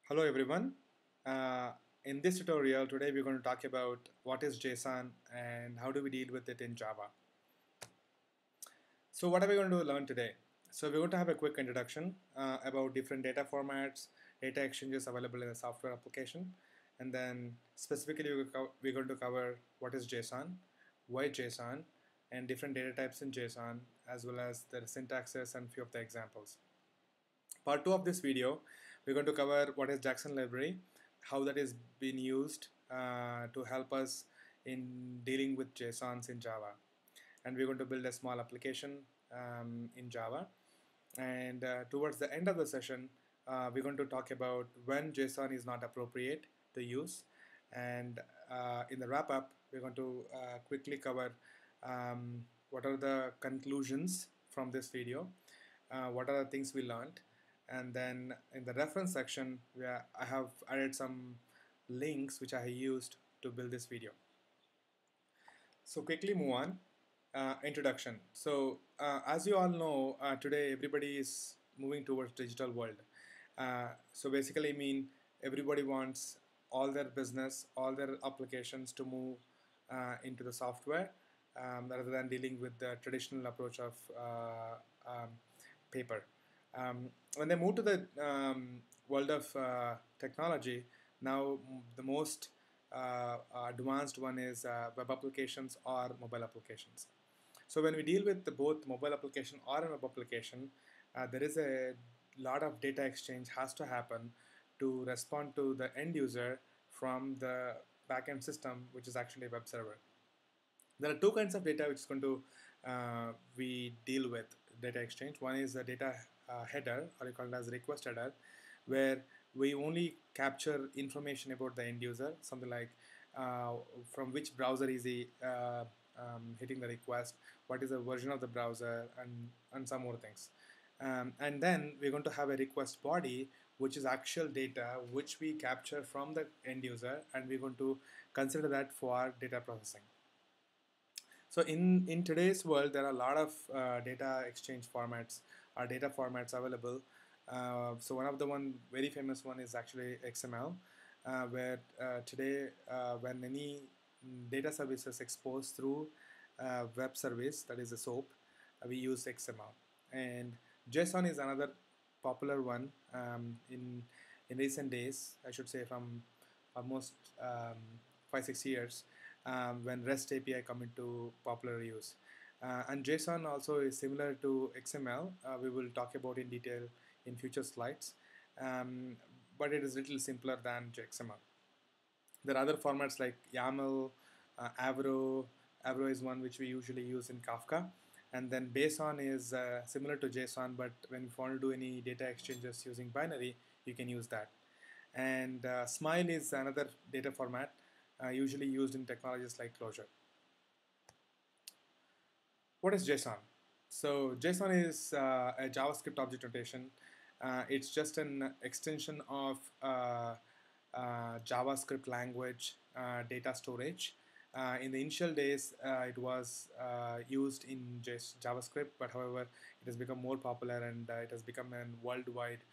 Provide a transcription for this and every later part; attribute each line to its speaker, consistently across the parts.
Speaker 1: Hello everyone. In this tutorial today we're going to talk about what is JSON and how do we deal with it in Java. So what are we going to learn today? So we're going to have a quick introduction about different data formats, data exchanges available in a software application, and then specifically we're going to cover what is JSON, why JSON, and different data types in JSON, as well as the syntaxes and few of the examples. Part 2 of this video, we're going to cover what is JSON library, how that is being used to help us in dealing with JSONs in Java. And we're going to build a small application in Java. And towards the end of the session, we're going to talk about when JSON is not appropriate to use. And in the wrap up, we're going to quickly cover what are the conclusions from this video, what are the things we learned, and then in the reference section I have added some links which I used to build this video. So quickly move on. Introduction. So as you all know, today everybody is moving towards digital world. So basically mean everybody wants all their business, all their applications to move into the software rather than dealing with the traditional approach of paper. When they move to the world of technology, now the most advanced one is web applications or mobile applications. So when we deal with both mobile application or a web application, there is a lot of data exchange has to happen to respond to the end user from the backend system, which is actually a web server. There are two kinds of data which is going to we deal with data exchange. One is the data header, or you call it as request header, where we only capture information about the end user, something like from which browser is he hitting the request, what is the version of the browser, and some more things. And then we're going to have a request body, which is actual data which we capture from the end user, and we're going to consider that for data processing. So in today's world, there are a lot of data exchange formats or data formats available. So one of the very famous one is actually XML, where today when any data service is exposed through web service, that is a SOAP, we use XML. And JSON is another popular one in recent days, I should say from almost 5-6 years, when REST API come into popular use. And JSON also is similar to XML. We will talk about in detail in future slides, but it is a little simpler than XML. There are other formats like YAML, Avro. Avro is one which we usually use in Kafka. And then JSON is similar to JSON, but when you want to do any data exchanges using binary, you can use that. And Smile is another data format usually used in technologies like Clojure. What is JSON? So JSON is a JavaScript object notation. It's just an extension of JavaScript language data storage. In the initial days, it was used in JavaScript, but however, it has become more popular and it has become a worldwide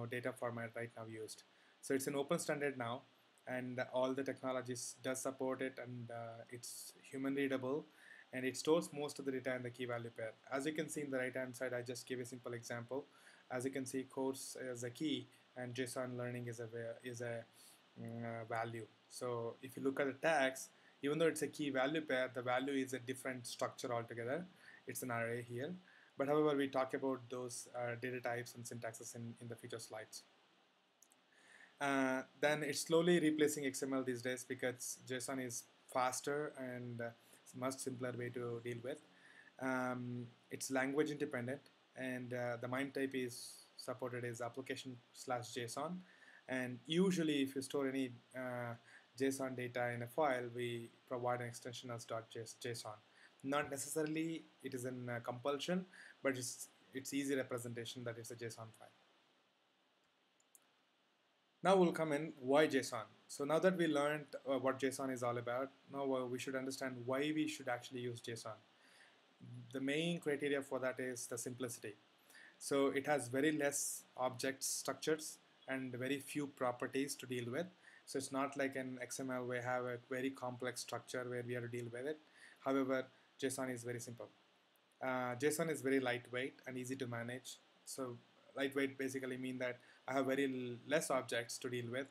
Speaker 1: data format right now used. So it's an open standard now, and all the technologies does support it, and it's human readable, and it stores most of the data in the key value pair. As you can see in the right hand side, I just gave a simple example. As you can see, course is a key and JSON learning is a value. So if you look at the tags, even though it's a key value pair, the value is a different structure altogether. It's an array here. But however, we talk about those data types and syntaxes in the future slides. Then it's slowly replacing XML these days because JSON is faster and it's a much simpler way to deal with. It's language independent, and the MIME type is supported is application/JSON. And usually, if you store any JSON data in a file, we provide an extension as .json. Not necessarily it is a compulsion, but it's easy representation that it's a JSON file. Now we'll come in why JSON. So now that we learned what JSON is all about, now we should understand why we should actually use JSON. The main criteria for that is the simplicity. So it has very less object structures, and very few properties to deal with. So it's not like an XML where we have a very complex structure where we have to deal with it. However, JSON is very simple. JSON is very lightweight and easy to manage. So lightweight basically mean that I have very less objects to deal with,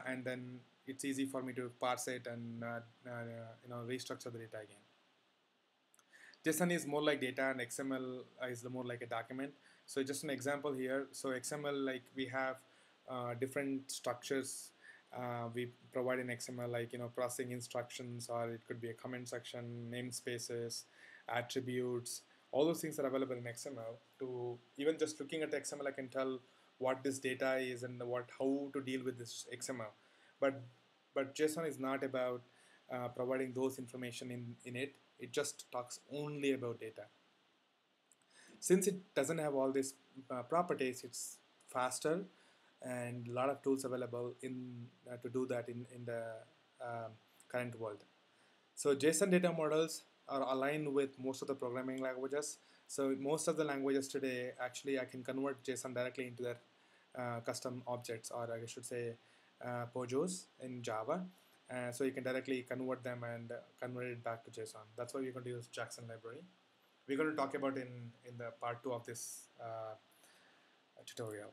Speaker 1: and then it's easy for me to parse it and restructure the data again. JSON is more like data, and XML is more like a document. So just an example here. So XML, like we have different structures we provide in XML, like processing instructions, or it could be a comment section, namespaces, attributes. All those things are available in XML. To even just looking at XML, I can tell what this data is and how to deal with this XML. But JSON is not about providing those information in it. It just talks only about data. Since it doesn't have all these properties, it's faster, and a lot of tools available to do that in the current world. So JSON data models are aligned with most of the programming languages. So most of the languages today, actually, I can convert JSON directly into their custom objects, or I should say POJOs in Java. So you can directly convert them and convert it back to JSON. That's why we're going to use JSON library. We're going to talk about in the part 2 of this tutorial.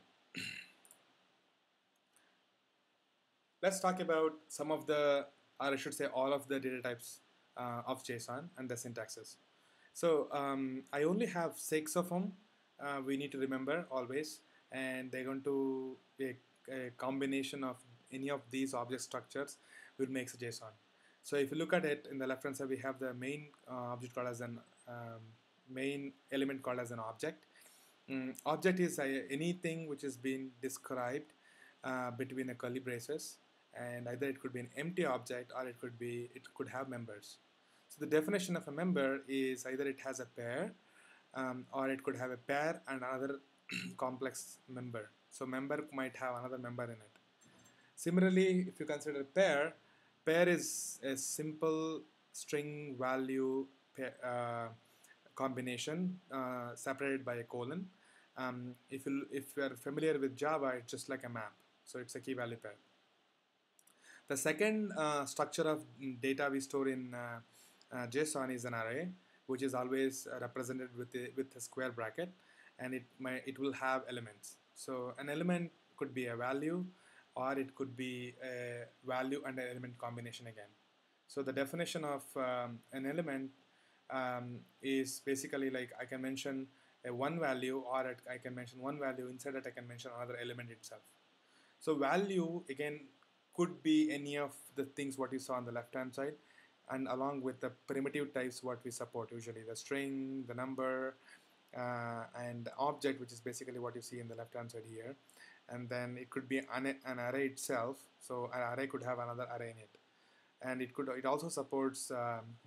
Speaker 1: Let's talk about some of the, or I should say all of the data types of JSON and the syntaxes. So I only have 6 of them. We need to remember always, and they're going to be a combination of any of these object structures will make a JSON. So if you look at it, in the left hand side we have the main object called as an main element called as an object. Object is anything which is being described between a curly braces, and either it could be an empty object or it could have members. So the definition of a member is either it has a pair, or it could have a pair and another complex member. So member might have another member in it. Similarly, if you consider pair is a simple string value combination separated by a colon. If you are familiar with Java, it's just like a map. So it's a key value pair. The second structure of data we store in JSON is an array, which is always represented with a square bracket, and it will have elements. So an element could be a value, or it could be a value and an element combination again. So the definition of an element is basically like I can mention a one value, or I can mention one value, inside that I can mention another element itself. So value again could be any of the things what you saw on the left hand side, and along with the primitive types what we support, usually the string, the number, and object, which is basically what you see in the left hand side here. And then it could be an array itself. So an array could have another array in it, and it also supports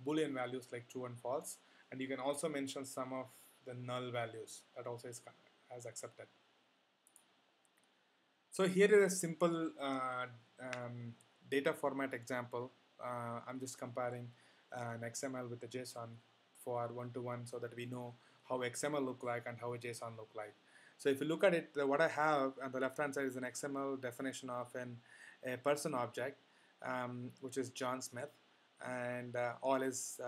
Speaker 1: Boolean values like true and false, and you can also mention some of the null values. That also is accepted. So here is a simple data format example. I'm just comparing an XML with a JSON for one-to-one, so that we know how XML look like and how a JSON look like. So if you look at it, what I have on the left hand side is an XML definition of a person object, which is John Smith, and all his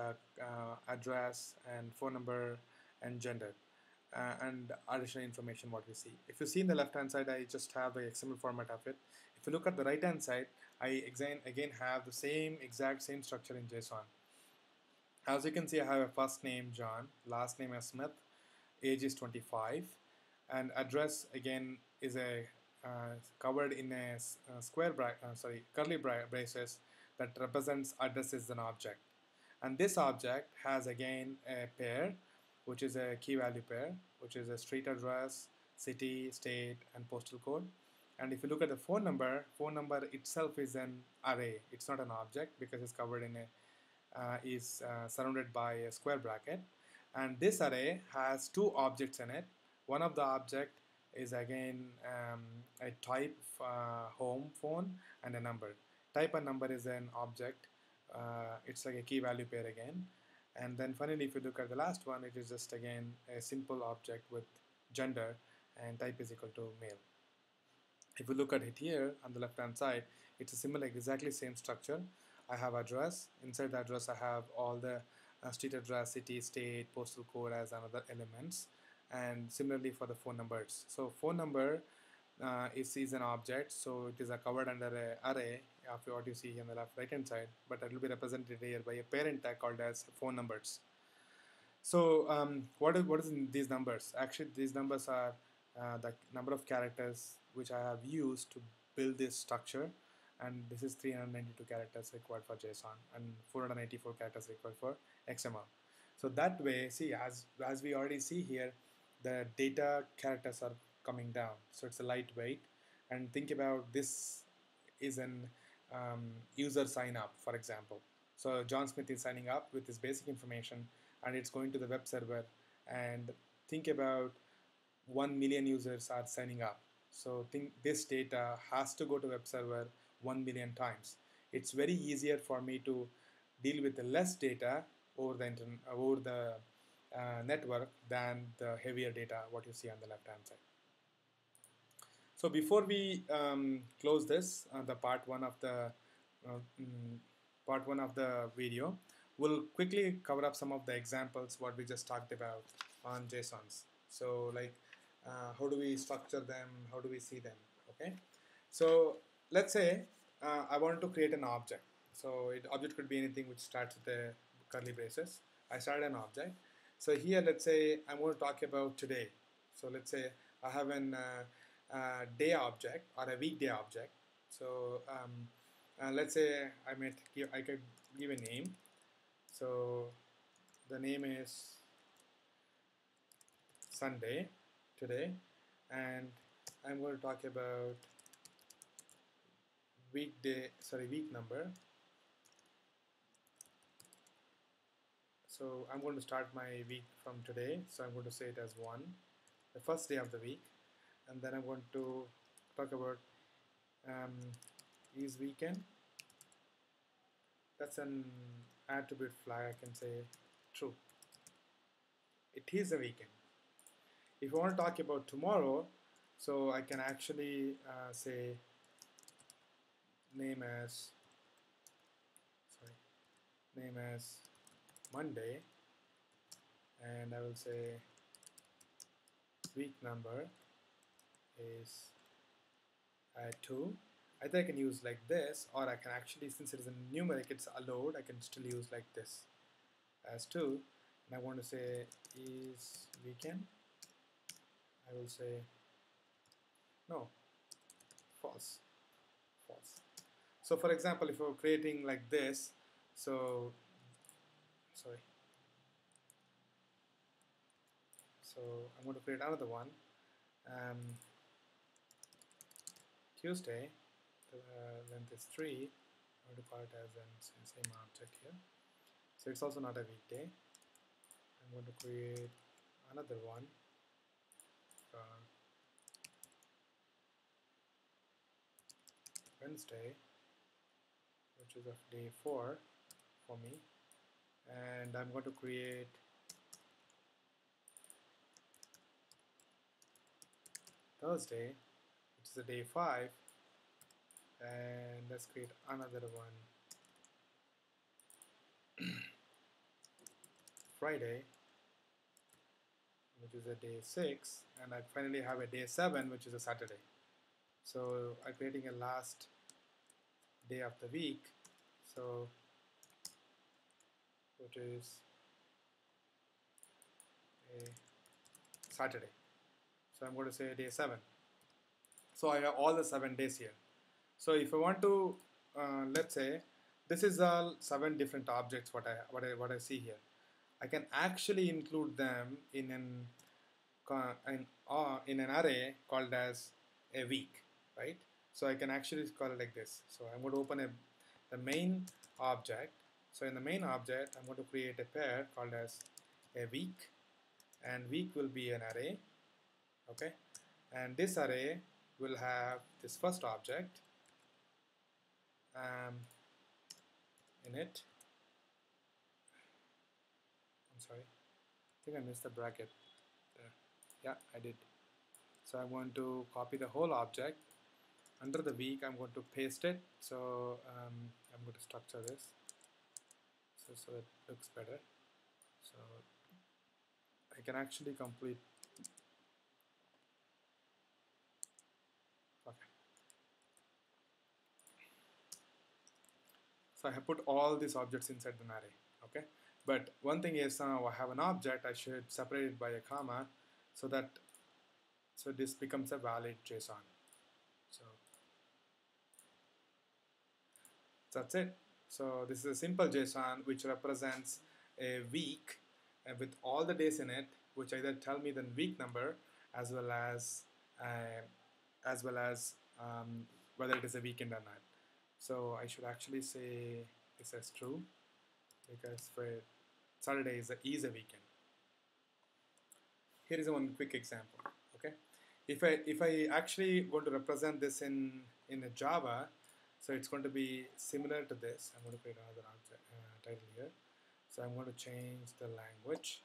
Speaker 1: address and phone number and gender, and additional information what we see. If you see in the left hand side, I just have the XML format of it. If you look at the right hand side, I again have the exact same structure in JSON. As you can see, I have a first name John, last name is Smith, age is 25, and address again is covered in a curly braces that represents address as an object. And this object has again a pair, which is a key value pair, which is a street address, city, state, and postal code. And if you look at the phone number itself is an array. It's not an object because it's covered in surrounded by a square bracket. And this array has two objects in it. One of the object is again a type home phone and a number. Type and number is an object. It's like a key value pair again. And then finally, if you look at the last one, it is just again a simple object with gender, and type is equal to male. If you look at it here on the left hand side, it's a similar, exactly same structure. I have address. Inside the address I have all the street address, city, state, postal code as another elements, and similarly for the phone numbers. So phone number is an object, so it is covered under an array of what you see on the left right hand side, but it will be represented here by a parent tag called as phone numbers. So what is in these numbers? Actually, these numbers are the number of characters which I have used to build this structure, and this is 392 characters required for JSON and 484 characters required for XML. So that way, see, as we already see here, the data characters are coming down. So it's a lightweight, and think about this is an user sign up, for example. So John Smith is signing up with his basic information, and it's going to the web server, and think about 1 million users are signing up. So think this data has to go to web server 1 million times. It's very easier for me to deal with the less data over the network than the heavier data what you see on the left hand side. So before we close this, the uh, mm, part one of the video, we'll quickly cover up some of the examples what we just talked about on JSONs. So like how do we structure them, how do we see them, okay? So let's say I want to create an object. So object could be anything which starts with the curly braces. I started an object. So here let's say I'm going to talk about today. So let's say I have an day object or a weekday object. So let's say I could give a name. So the name is Sunday today, and I'm going to talk about week number. So I'm going to start my week from today. So I'm going to say it as 1, the first day of the week, and then I'm going to talk about is weekend. That's an attribute flag. I can say true. It is a weekend. If I want to talk about tomorrow, so I can actually say name as Monday, and I will say week number is 2. Either I can use like this, or I can actually, since it is a numeric, it's allowed, I can still use like this as 2. And I want to say is weekend. I will say no, false. So for example, if we're creating like this, so I'm going to create another one. Tuesday, the length is 3. I'm going to call it as the same object here. So it's also not a weekday. I'm going to create another one. Wednesday, which is of day 4 for me, and I'm going to create Thursday, which is a day 5, and let's create another one. Friday, which is a day 6, and I finally have a day 7, which is a Saturday. So I'm creating a last day of the week, so which is a Saturday. So I'm going to say day 7. So I have all the 7 days here. So if I want to, let's say, this is all 7 different objects what I see here. I can actually include them in an array called as a week, right? So I can actually call it like this. So I'm going to open the main object. So in the main object, I'm going to create a pair called as a week, and week will be an array, okay? And this array will have this first object in it. I'm sorry, I think I missed the bracket there. Yeah, I did. So I want to copy the whole object, under the week I'm going to paste it. So I'm going to structure this so it looks better. So I can actually complete. Okay. So I have put all these objects inside an array. Okay. But one thing is now I have an object. I should separate it by a comma so that this becomes a valid JSON. So that's it. So this is a simple JSON which represents a week with all the days in it, which either tell me the week number as well as uh, whether it is a weekend or not. So I should actually say this as true because for Saturday is a weekend. Here is one quick example. Okay, if I actually want to represent this in a Java, so it's going to be similar to this. I'm going to create another object, title here. So I'm going to change the language.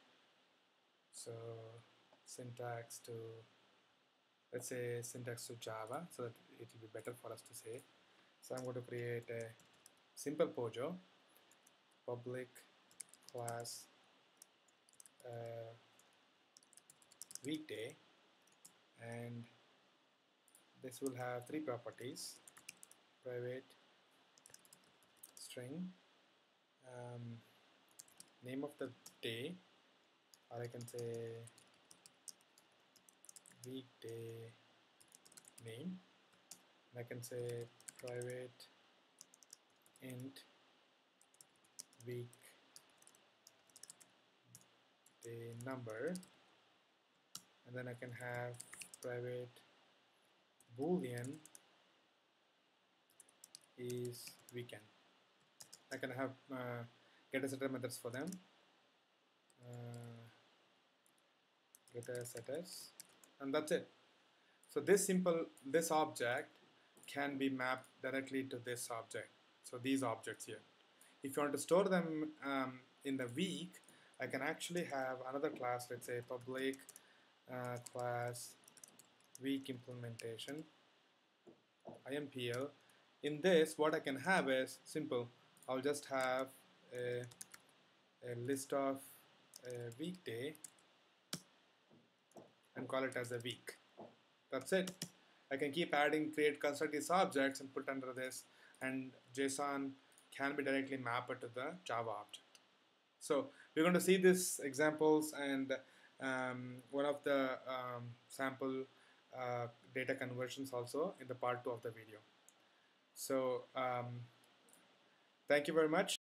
Speaker 1: So syntax to, let's say syntax to Java, so that it will be better for us to say. So I'm going to create a simple Pojo, public class weekday, and this will have three properties: private, string, name of the day, or I can say weekday name, and I can say private int weekday number, and then I can have private boolean is weekend. I can have getter setter methods for them. Getter setters, and that's it. So this object can be mapped directly to this object. So these objects here. If you want to store them in the week, I can actually have another class, let's say public class week implementation, IMPL. In this, what I can have is simple. I'll just have a list of a weekday and call it as a week. That's it. I can keep adding, create, construct these objects and put under this, and JSON can be directly mapped to the Java object. So we're going to see these examples and one of the sample data conversions also in the part 2 of the video. So thank you very much.